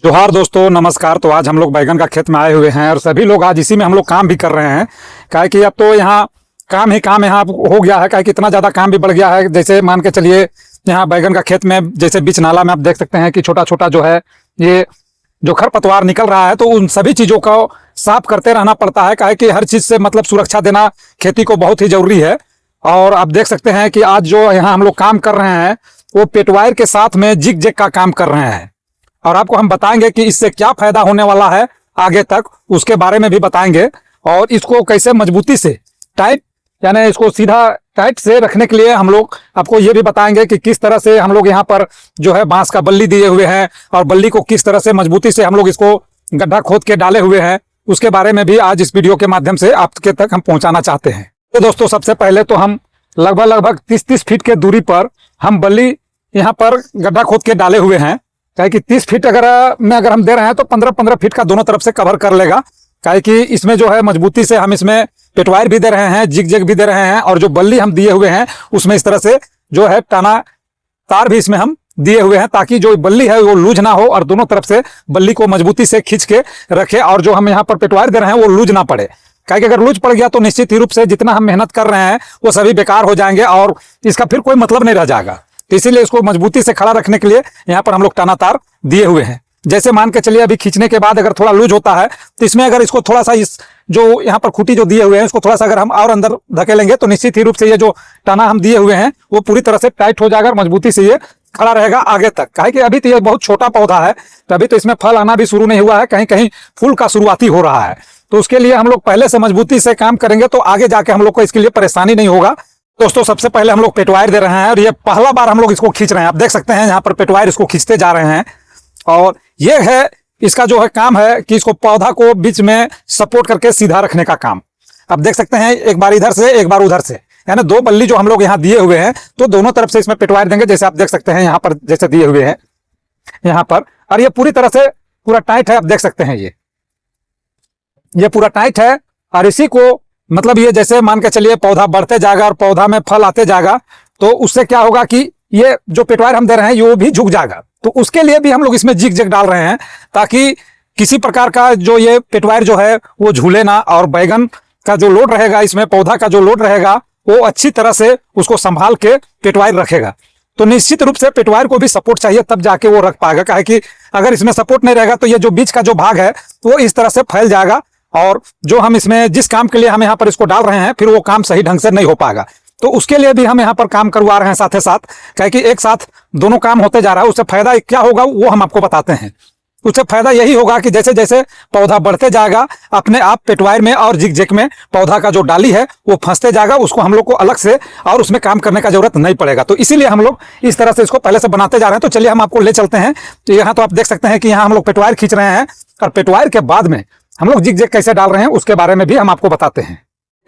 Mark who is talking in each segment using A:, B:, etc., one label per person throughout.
A: जोहार दोस्तों, नमस्कार। तो आज हम लोग बैगन का खेत में आए हुए हैं और सभी लोग आज इसी में हम लोग काम भी कर रहे हैं। काहे कि अब तो यहाँ काम ही काम यहाँ हो गया है। काहे कि इतना ज़्यादा काम भी बढ़ गया है। जैसे मान के चलिए, यहाँ बैगन का खेत में जैसे बीच नाला में आप देख सकते हैं कि छोटा छोटा जो है ये जो खरपतवार निकल रहा है, तो उन सभी चीज़ों को साफ करते रहना पड़ता है। काहे कि हर चीज़ से मतलब सुरक्षा देना खेती को बहुत ही जरूरी है। और आप देख सकते हैं कि आज जो यहाँ हम लोग काम कर रहे हैं वो पेटवायर के साथ में जिग जैग का काम कर रहे हैं। और आपको हम बताएंगे कि इससे क्या फायदा होने वाला है आगे तक, उसके बारे में भी बताएंगे। और इसको कैसे मजबूती से टाइट, यानी इसको सीधा टाइट से रखने के लिए हम लोग आपको ये भी बताएंगे कि किस तरह से हम लोग यहाँ पर जो है बांस का बल्ली दिए हुए हैं और बल्ली को किस तरह से मजबूती से हम लोग इसको गड्ढा खोद के डाले हुए हैं, उसके बारे में भी आज इस वीडियो के माध्यम से आपके तक हम पहुंचाना चाहते हैं। तो दोस्तों, सबसे पहले तो हम लगभग 30 फीट के दूरी पर हम बल्ली यहाँ पर गड्ढा खोद के डाले हुए हैं। काहे कि 30 फीट अगर हम दे रहे हैं तो 15-15 फीट का दोनों तरफ से कवर कर लेगा। काहे कि इसमें जो है मजबूती से हम इसमें पेटवायर भी दे रहे हैं, जिग जैग भी दे रहे हैं, और जो बल्ली हम दिए हुए हैं उसमें इस तरह से जो है टाना तार भी इसमें हम दिए हुए हैं, ताकि जो बल्ली है वो लूज ना हो और दोनों तरफ से बल्ली को मजबूती से खींच के रखे। और जो हम यहाँ पर पेटवायर दे रहे हैं वो लूज ना पड़े। काहे कि अगर लूज पड़ गया तो निश्चित ही रूप से जितना हम मेहनत कर रहे हैं वो सभी बेकार हो जाएंगे और इसका फिर कोई मतलब नहीं रह जाएगा। तो इसीलिए इसको मजबूती से खड़ा रखने के लिए यहाँ पर हम लोग टाना तार दिए हुए हैं। जैसे मान के चलिए, अभी खींचने के बाद अगर थोड़ा लूज होता है तो इसमें अगर इसको थोड़ा सा इस जो यहाँ पर खूंटी जो दिए हुए हैं इसको थोड़ा सा अगर हम और अंदर धकेलेंगे तो निश्चित ही रूप से ये जो टाना हम दिए हुए हैं वो पूरी तरह से टाइट हो जाएगा और मजबूती से ये खड़ा रहेगा आगे तक। काहे कि अभी तो ये बहुत छोटा पौधा है, तो अभी तो इसमें फल आना भी शुरू नहीं हुआ है, कहीं कहीं फूल का शुरुआती हो रहा है। तो उसके लिए हम लोग पहले से मजबूती से काम करेंगे तो आगे जाके हम लोग को इसके लिए परेशानी नहीं होगा। दोस्तों, सबसे पहले हम लोग पेटवायर दे रहे हैं और ये पहला बार हम लोग इसको खींच रहे हैं। आप देख सकते हैं यहाँ पर पेटवायर इसको खींचते जा रहे हैं। और ये है इसका जो है काम है कि इसको पौधा को बीच में सपोर्ट करके सीधा रखने का काम। आप देख सकते हैं एक बार इधर से एक बार उधर से, यानी दो बल्ली जो हम लोग यहाँ दिए हुए हैं तो दोनों तरफ से इसमें पेटवायर देंगे। जैसे आप देख सकते हैं यहाँ पर जैसे दिए हुए हैं यहाँ पर, और ये पूरी तरह से पूरा टाइट है। आप देख सकते हैं ये पूरा टाइट है। और इसी को मतलब ये जैसे मान के चलिए पौधा बढ़ते जाएगा और पौधा में फल आते जाएगा तो उससे क्या होगा कि ये जो पेटवायर हम दे रहे हैं ये भी झुक जाएगा। तो उसके लिए भी हम लोग इसमें जिग जैग डाल रहे हैं ताकि किसी प्रकार का जो ये पेटवायर जो है वो झूले ना, और बैगन का जो लोड रहेगा इसमें, पौधा का जो लोड रहेगा वो अच्छी तरह से उसको संभाल के पेटवायर रखेगा। तो निश्चित रूप से पेटवायर को भी सपोर्ट चाहिए तब जाके वो रख पाएगा। काहे कि अगर इसमें सपोर्ट नहीं रहेगा तो ये जो बीच का जो भाग है वो इस तरह से फैल जाएगा और जो हम इसमें जिस काम के लिए हम यहाँ पर इसको डाल रहे हैं फिर वो काम सही ढंग से नहीं हो पाएगा। तो उसके लिए भी हम यहाँ पर काम करवा रहे हैं साथ साथ। काहे कि एक साथ दोनों काम होते जा रहा है। उससे फायदा क्या होगा वो हम आपको बताते हैं। उससे फायदा यही होगा कि जैसे जैसे पौधा बढ़ते जाएगा अपने आप पेटवायर में और जिग जैग में पौधा का जो डाली है वो फंसते जाएगा, उसको हम लोग को अलग से और उसमें काम करने का जरूरत नहीं पड़ेगा। तो इसीलिए हम लोग इस तरह से इसको पहले से बनाते जा रहे हैं। तो चलिए हम आपको ले चलते हैं। तो यहाँ तो आप देख सकते हैं कि यहाँ हम लोग पेटवायर खींच रहे हैं और पेटवायर के बाद में हम लोग जिग जैग कैसे डाल रहे हैं उसके बारे में भी हम आपको बताते हैं।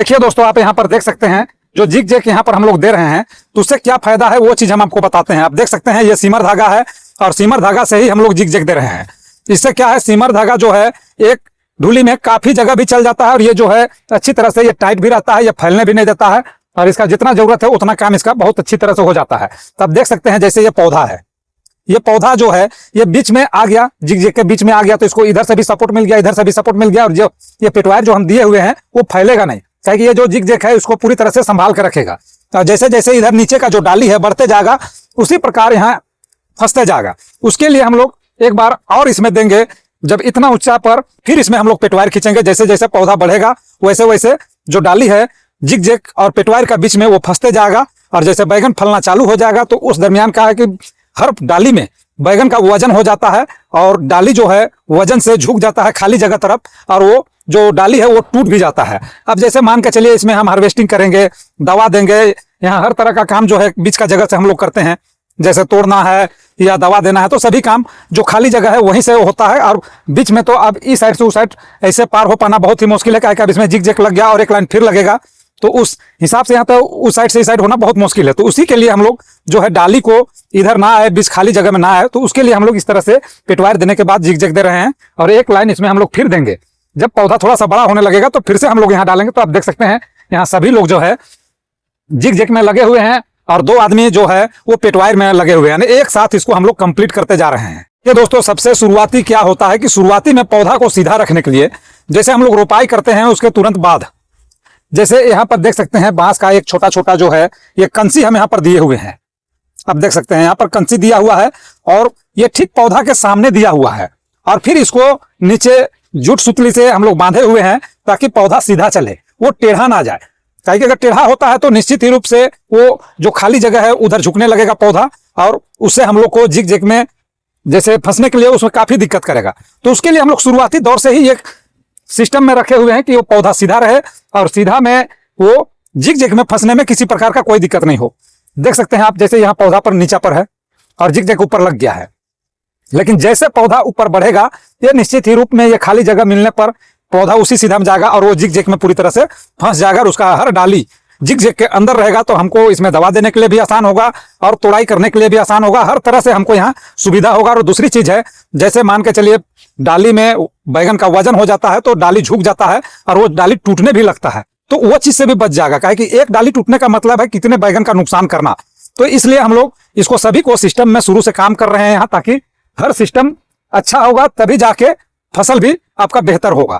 A: देखिए दोस्तों, आप यहाँ पर देख सकते हैं जो जिग जैग यहाँ पर हम लोग दे रहे हैं तो उससे क्या फायदा है वो चीज हम आपको बताते हैं। आप देख सकते हैं ये सीमर धागा है और सीमर धागा से ही हम लोग जिग जैग दे रहे हैं। इससे क्या है, सीमर धागा जो है एक ढूली में काफी जगह भी चल जाता है और ये जो है अच्छी तरह से ये टाइट भी रहता है, ये फैलने भी नहीं देता है और इसका जितना जरूरत है उतना काम इसका बहुत अच्छी तरह से हो जाता है। तो आप देख सकते हैं जैसे ये पौधा है, ये पौधा जो है ये बीच में आ गया, जिग जैग के बीच में आ गया तो इसको इधर से भी सपोर्ट मिल गया, इधर से भी सपोर्ट मिल गया। और जो ये पेटवायर जो हम दिए हुए हैं वो फैलेगा नहीं, क्योंकि ये जो जिग जैग है उसको पूरी तरह से संभाल के रखेगा। तो जैसे जैसे इधर नीचे का जो डाली है बढ़ते जाएगा उसी प्रकार यहाँ फंसते जाएगा। उसके लिए हम लोग एक बार और इसमें देंगे, जब इतना ऊंचा पर फिर इसमें हम लोग पेटवायर खींचेंगे। जैसे जैसे पौधा बढ़ेगा वैसे वैसे जो डाली है जिग जैग और पेटवायर का बीच में वो फंसते जाएगा और जैसे बैगन फलना चालू हो जाएगा तो उस दरमियान का है कि हर डाली में बैगन का वजन हो जाता है और डाली जो है वजन से झुक जाता है खाली जगह तरफ और वो जो डाली है वो टूट भी जाता है। अब जैसे मान के चलिए इसमें हम हार्वेस्टिंग करेंगे, दवा देंगे, यहाँ हर तरह का काम जो है बीच का जगह से हम लोग करते हैं। जैसे तोड़ना है या दवा देना है तो सभी काम जो खाली जगह है वहीं से होता है। और बीच में तो अब इस साइड से उस साइड ऐसे पार हो पाना बहुत ही मुश्किल है। क्या अब इसमें जिग जैग लग गया और एक लाइन फिर लगेगा तो उस हिसाब से यहाँ तो उस साइड से इस साइड होना बहुत मुश्किल है। तो उसी के लिए हम लोग जो है डाली को इधर ना आए, बीच खाली जगह में ना आए, तो उसके लिए हम लोग इस तरह से पेटवायर देने के बाद जिग जैग दे रहे हैं और एक लाइन इसमें हम लोग फिर देंगे। जब पौधा थोड़ा सा बड़ा होने लगेगा तो फिर से हम लोग यहाँ डालेंगे। तो आप देख सकते हैं यहाँ सभी लोग जो है जिग जैग में लगे हुए हैं और 2 आदमी जो है वो पेटवायर में लगे हुए हैं, यानी एक साथ इसको हम लोग कंप्लीट करते जा रहे हैं। ये दोस्तों सबसे शुरुआती क्या होता है कि शुरुआती में पौधा को सीधा रखने के लिए जैसे हम लोग रोपाई करते हैं उसके तुरंत बाद जैसे यहाँ पर देख सकते हैं बांस का एक छोटा छोटा जो है ये कंसी हम यहाँ पर दिए हुए हैं। अब देख सकते हैं यहाँ पर कंसी दिया हुआ है और ये ठीक पौधा के सामने दिया हुआ है और फिर इसको नीचे जूट सुतली से हम लोग बांधे हुए हैं ताकि पौधा सीधा चले, वो टेढ़ा ना जाए। ताकि अगर टेढ़ा होता है तो निश्चित ही रूप से वो जो खाली जगह है उधर झुकने लगेगा पौधा और उससे हम लोग को जिग जिग में जैसे फंसने के लिए उसमें काफी दिक्कत करेगा। तो उसके लिए हम लोग शुरुआती दौर से ही एक सिस्टम में रखे हुए हैं कि वो पौधा सीधा रहे और सीधा में वो जिग जिग में फंसने में किसी प्रकार का कोई दिक्कत नहीं हो। देख सकते हैं आप जैसे यहाँ पौधा पर नीचा पर है और जिग जिग ऊपर लग गया है, लेकिन जैसे पौधा ऊपर बढ़ेगा ये निश्चित ही रूप में ये खाली जगह मिलने पर पौधा उसी सीधा में जाएगा और वो जिग जिग में पूरी तरह से फंस जाएगा और उसका हर डाली जिग जिग के अंदर रहेगा। तो हमको इसमें दवा देने के लिए भी आसान होगा और तोड़ाई करने के लिए भी आसान होगा, हर तरह से हमको यहाँ सुविधा होगा। और दूसरी चीज है जैसे मान के चलिए डाली में बैगन का वजन हो जाता है तो डाली झुक जाता है और वो डाली टूटने भी लगता है, तो वो चीज से भी बच जाएगा। काहे कि एक डाली टूटने का मतलब है कितने बैगन का नुकसान करना। तो इसलिए हम लोग इसको सभी को सिस्टम में शुरू से काम कर रहे हैं यहाँ, ताकि हर सिस्टम अच्छा होगा तभी जाके फसल भी आपका बेहतर होगा।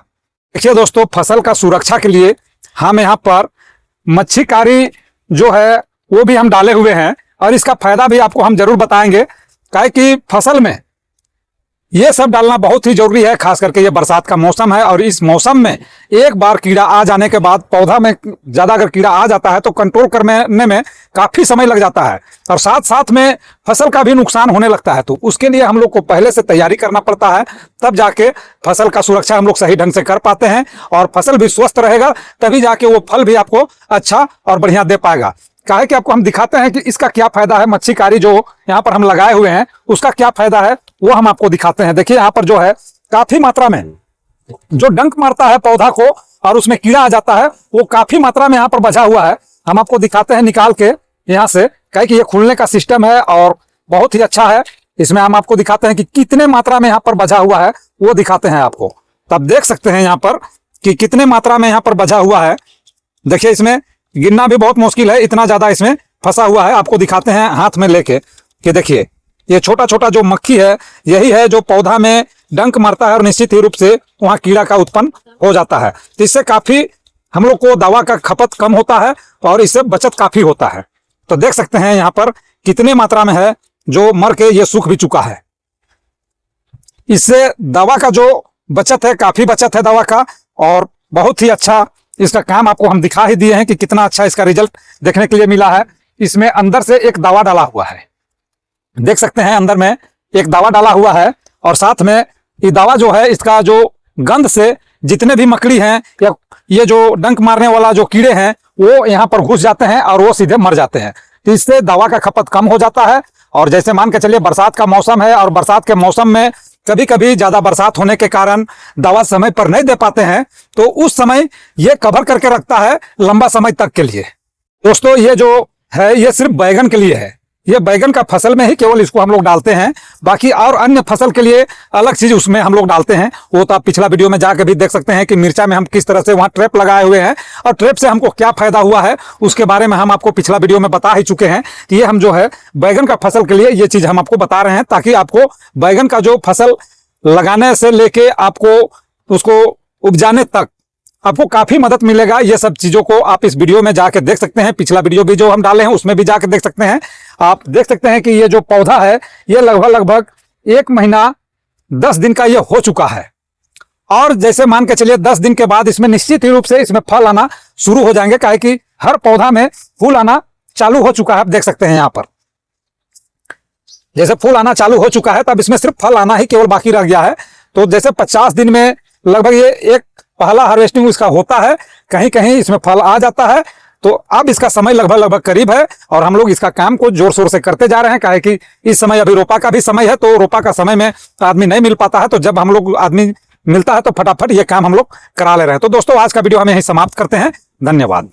A: देखिए दोस्तों फसल का सुरक्षा के लिए हम यहाँ पर मच्छीकारी जो है वो भी हम डाले हुए हैं और इसका फायदा भी आपको हम जरूर बताएंगे। काहे कि फसल में ये सब डालना बहुत ही जरूरी है, खास करके ये बरसात का मौसम है और इस मौसम में एक बार कीड़ा आ जाने के बाद पौधा में ज्यादा अगर कीड़ा आ जाता है तो कंट्रोल करने में काफी समय लग जाता है और साथ साथ में फसल का भी नुकसान होने लगता है। तो उसके लिए हम लोग को पहले से तैयारी करना पड़ता है, तब जाके फसल का सुरक्षा हम लोग सही ढंग से कर पाते हैं और फसल भी स्वस्थ रहेगा, तभी जाके वो फल भी आपको अच्छा और बढ़िया दे पाएगा। काहे कि आपको हम दिखाते हैं कि इसका क्या फायदा है, मच्छीकारी जो यहाँ पर हम लगाए हुए हैं उसका क्या फायदा है वो हम आपको दिखाते हैं। देखिए यहाँ पर जो है काफी मात्रा में जो डंक मारता है पौधा को और उसमें कीड़ा आ जाता है वो काफी मात्रा में यहाँ पर बचा हुआ है। हम आपको दिखाते हैं निकाल के यहाँ से, काहे कि ये खुलने का सिस्टम है और बहुत ही अच्छा है। इसमें हम आपको दिखाते हैं कि कितने मात्रा में यहाँ पर बचा हुआ है वो दिखाते हैं आपको, तब देख सकते हैं यहाँ पर कि कितने मात्रा में यहाँ पर बचा हुआ है। देखिए इसमें गिनना भी बहुत मुश्किल है, इतना ज्यादा इसमें फंसा हुआ है। आपको दिखाते हैं हाथ में लेके कि देखिए ये छोटा छोटा जो मक्खी है यही है जो पौधा में डंक मारता है और निश्चित ही रूप से वहां कीड़ा का उत्पन्न हो जाता है। तो इससे काफी हम लोग को दवा का खपत कम होता है और इससे बचत काफी होता है। तो देख सकते हैं यहाँ पर कितने मात्रा में है जो मर के ये सूख भी चुका है। इससे दवा का जो बचत है काफी बचत है दवा का और बहुत ही अच्छा इसका काम आपको हम दिखा ही दिए हैं कि कितना अच्छा इसका रिजल्ट देखने के लिए मिला है। इसमें अंदर से एक दवा डाला हुआ है, देख सकते हैं अंदर में एक दवा डाला हुआ है और साथ में ये दवा जो है इसका जो गंध से जितने भी मकड़ी हैं या ये जो डंक मारने वाला जो कीड़े हैं वो यहाँ पर घुस जाते हैं और वो सीधे मर जाते हैं। तो इससे दवा का खपत कम हो जाता है। और जैसे मान के चलिए बरसात का मौसम है और बरसात के मौसम में कभी कभी ज्यादा बरसात होने के कारण दवा समय पर नहीं दे पाते हैं, तो उस समय ये कवर करके रखता है लंबा समय तक के लिए। दोस्तों ये जो है ये सिर्फ बैगन के लिए है, ये बैगन का फसल में ही केवल इसको हम लोग डालते हैं, बाकी और अन्य फसल के लिए अलग चीज उसमें हम लोग डालते हैं। वो तो आप पिछला वीडियो में जाकर भी देख सकते हैं कि मिर्चा में हम किस तरह से वहां ट्रैप लगाए हुए हैं और ट्रैप से हमको क्या फायदा हुआ है उसके बारे में हम आपको पिछला वीडियो में बता ही चुके हैं कि ये हम जो है बैगन का फसल के लिए ये चीज हम आपको बता रहे हैं, ताकि आपको बैगन का जो फसल लगाने से लेके आपको उसको उपजाने तक आपको काफी मदद मिलेगा। ये सब चीजों को आप इस वीडियो में जाके देख सकते हैं, पिछला वीडियो भी जो हम डाले हैं उसमें भी जाके देख सकते हैं। आप देख सकते हैं कि ये जो पौधा है ये लगभग 1 महीना 10 दिन का ये हो चुका है और जैसे मान के चलिए 10 दिन के बाद इसमें निश्चित ही रूप से इसमें फल आना शुरू हो जाएंगे, काहे कि हर पौधा में फूल आना चालू हो चुका है। आप देख सकते हैं यहाँ पर जैसे फूल आना चालू हो चुका है तब इसमें सिर्फ फल आना ही केवल बाकी रह गया है। तो जैसे 50 दिन में लगभग ये एक पहला हार्वेस्टिंग इसका होता है, कहीं कहीं इसमें फल आ जाता है। तो अब इसका समय लगभग करीब है और हम लोग इसका काम को जोर शोर से करते जा रहे हैं, काहे कि इस समय अभी रोपा का भी समय है, तो रोपा का समय में आदमी नहीं मिल पाता है, तो जब हम लोग आदमी मिलता है तो फटाफट ये काम हम लोग करा ले रहे हैं। तो दोस्तों आज का वीडियो हम यहीं समाप्त करते हैं, धन्यवाद।